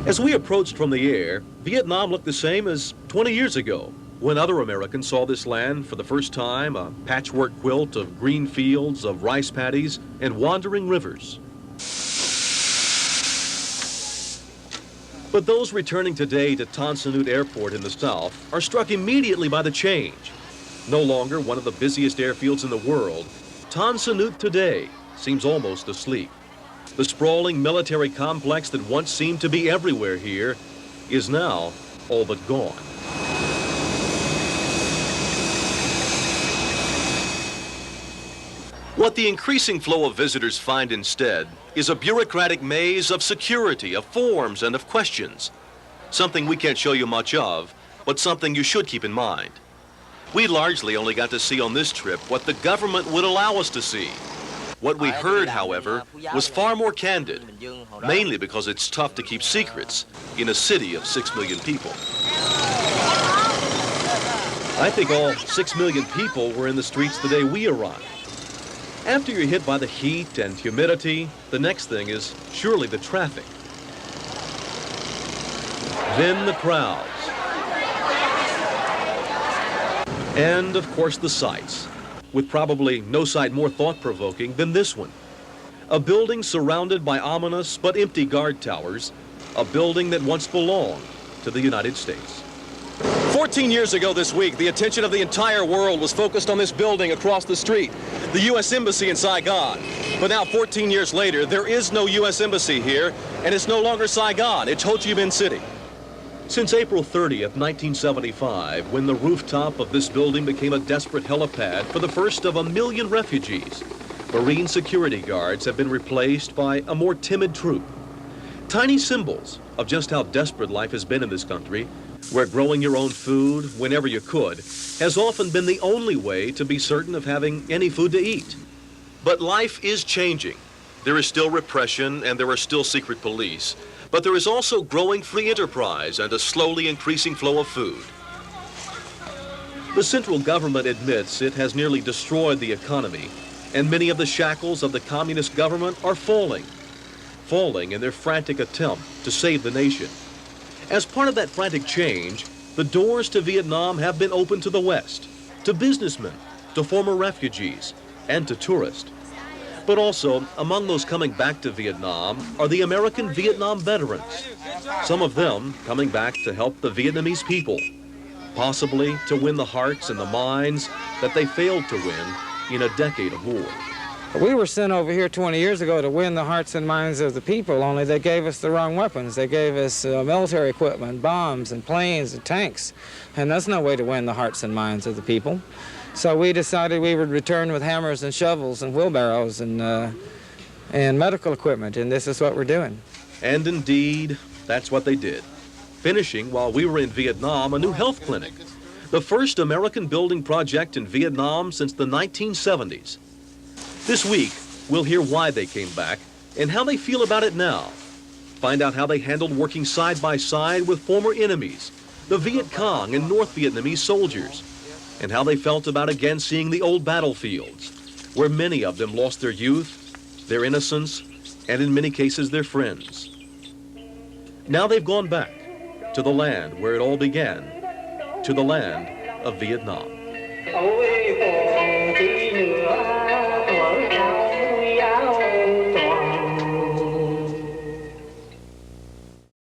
As we approached from the air, Vietnam looked the same as 20 years ago, when other Americans saw this land for the first time, a patchwork quilt of green fields, of rice paddies, and wandering rivers. But those returning today to Tan Son Nhut Airport in the south are struck immediately by the change. No longer one of the busiest airfields in the world, Tan Son Nhut today seems almost asleep. The sprawling military complex that once seemed to be everywhere here is now all but gone. What the increasing flow of visitors find instead is a bureaucratic maze of security, of forms, and of questions. Something we can't show you much of, but something you should keep in mind. We largely only got to see on this trip what the government would allow us to see. What we heard, however, was far more candid, mainly because it's tough to keep secrets in a city of 6 million people. I think all 6 million people were in the streets the day we arrived. After you're hit by the heat and humidity, the next thing is surely the traffic. Then the crowds. And, of course, the sights, with probably no sight more thought-provoking than this one. A building surrounded by ominous but empty guard towers, a building that once belonged to the United States. 14 years ago this week, the attention of the entire world was focused on this building across the street, the U.S. Embassy in Saigon. But now, 14 years later, there is no U.S. Embassy here, and it's no longer Saigon, it's Ho Chi Minh City. Since April 30th, 1975, when the rooftop of this building became a desperate helipad for the first of 1 million refugees, Marine security guards have been replaced by a more timid troop. Tiny symbols of just how desperate life has been in this country, where growing your own food whenever you could has often been the only way to be certain of having any food to eat. But life is changing. There is still repression and there are still secret police. But there is also growing free enterprise and a slowly increasing flow of food. The central government admits it has nearly destroyed the economy, and many of the shackles of the communist government are falling in their frantic attempt to save the nation. As part of that frantic change, the doors to Vietnam have been opened to the West, to businessmen, to former refugees, and to tourists. But also, among those coming back to Vietnam are the American Vietnam veterans, some of them coming back to help the Vietnamese people, possibly to win the hearts and the minds that they failed to win in a decade of war. We were sent over here 20 years ago to win the hearts and minds of the people, only they gave us the wrong weapons. They gave us military equipment, bombs and planes and tanks, and that's no way to win the hearts and minds of the people. So we decided we would return with hammers and shovels and wheelbarrows and medical equipment, and this is what we're doing. And indeed, that's what they did, finishing, while we were in Vietnam, a new health clinic, the first American building project in Vietnam since the 1970s. This week, we'll hear why they came back and how they feel about it now. Find out how they handled working side by side with former enemies, the Viet Cong and North Vietnamese soldiers, and how they felt about again seeing the old battlefields, where many of them lost their youth, their innocence, and in many cases their friends. Now they've gone back to the land where it all began, to the land of Vietnam.